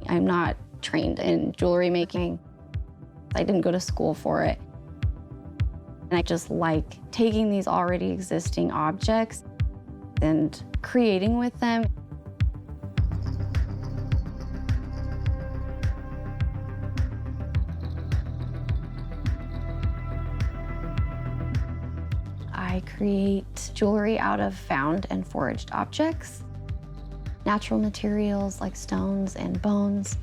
I'm not trained in jewelry making. I didn't go to school for it. And I just like taking these already existing objects and creating with them. I create jewelry out of found and foraged objects, natural materials like stones and bones.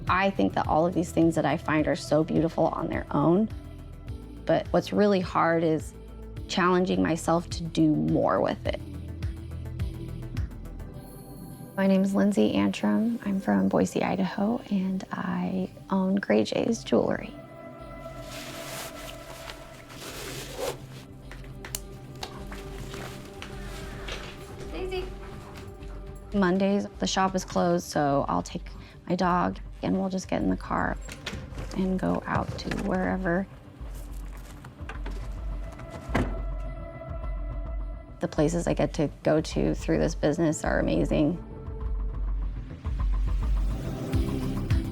I think that all of these things that I find are so beautiful on their own, but what's really hard is challenging myself to do more with it. My name is Lindsey Antram. I'm from Boise, Idaho, and I own Gray J's Jewelry. Daisy. Mondays, the shop is closed, so I'll take my dog and we'll just get in the car and go out to wherever. The places I get to go to through this business are amazing.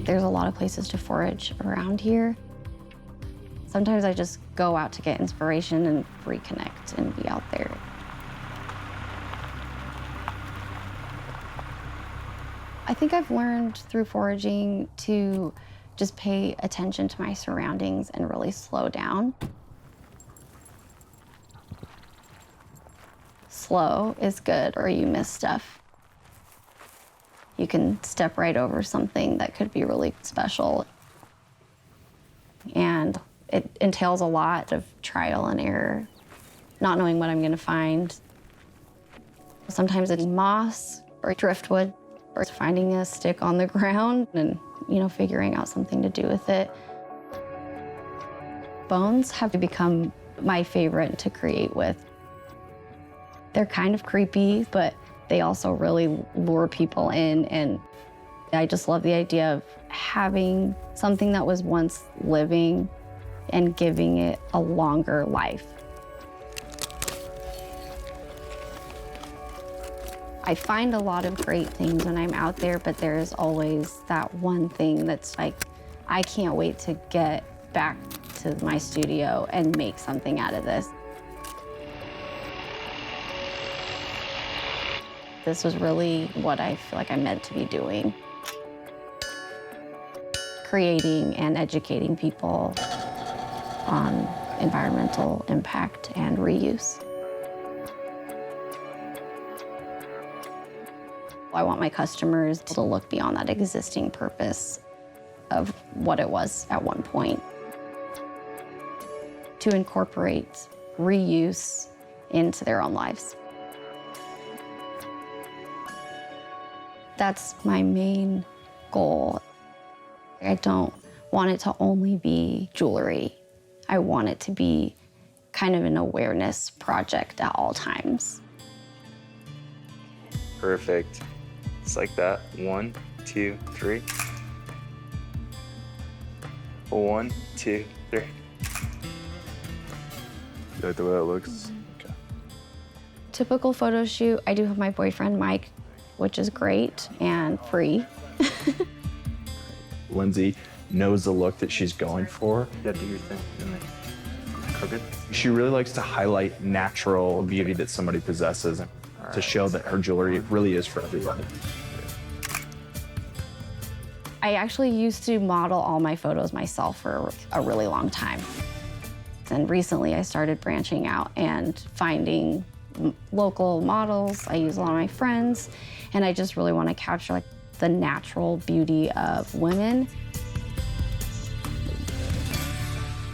There's a lot of places to forage around here. Sometimes I just go out to get inspiration and reconnect and be out there. I think I've learned through foraging to just pay attention to my surroundings and really slow down. Slow is good, or you miss stuff. You can step right over something that could be really special. And it entails a lot of trial and error, not knowing what I'm gonna find. Sometimes it's moss or driftwood, or finding a stick on the ground and, figuring out something to do with it. Bones have become my favorite to create with. They're kind of creepy, but they also really lure people in, and I just love the idea of having something that was once living and giving it a longer life. I find a lot of great things when I'm out there, but there's always that one thing that's like, I can't wait to get back to my studio and make something out of this. This was really what I feel like I'm meant to be doing. Creating and educating people on environmental impact and reuse. I want my customers to look beyond that existing purpose of what it was at one point, to incorporate reuse into their own lives. That's my main goal. I don't want it to only be jewelry. I want it to be kind of an awareness project at all times. Perfect. It's like that. 1, 2, 3. 1, 2, 3. You like the way that looks? Okay. Typical photo shoot, I do have my boyfriend, Mike, which is great and free. Lindsey knows the look that she's going for. Yeah, do your thing. Crooked. She really likes to highlight natural beauty that somebody possesses and to show that her jewelry really is for everybody. I actually used to model all my photos myself for a really long time. And recently I started branching out and finding local models. I use a lot of my friends, and I just really want to capture the natural beauty of women.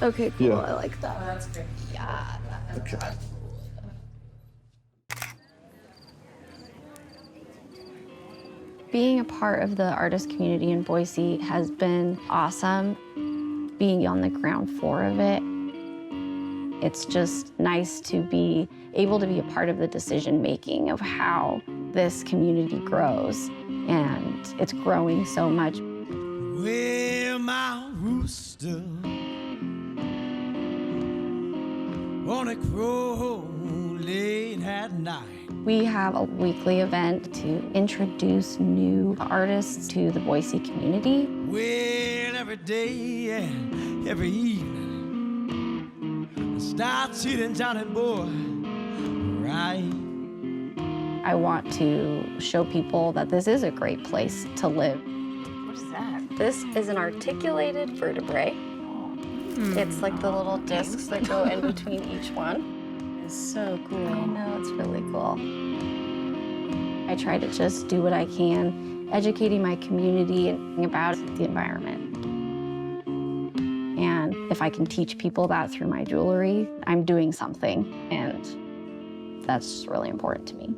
Okay, cool, yeah. I like that. Oh, that's great. Yeah. Okay. Being a part of the artist community in Boise has been awesome. Being on the ground floor of it, it's just nice to be able to be a part of the decision-making of how this community grows, and it's growing so much. Well, my rooster wanna crow late at night. We have a weekly event to introduce new artists to the Boise community. Well, every day and every evening, I start seeing Johnny Boy right. I want to show people that this is a great place to live. What is that? This is an articulated vertebrae. It's like the little discs that go in between each one. It's so cool. I know, it's really cool. I try to just do what I can, educating my community about the environment. And if I can teach people that through my jewelry, I'm doing something, and that's really important to me.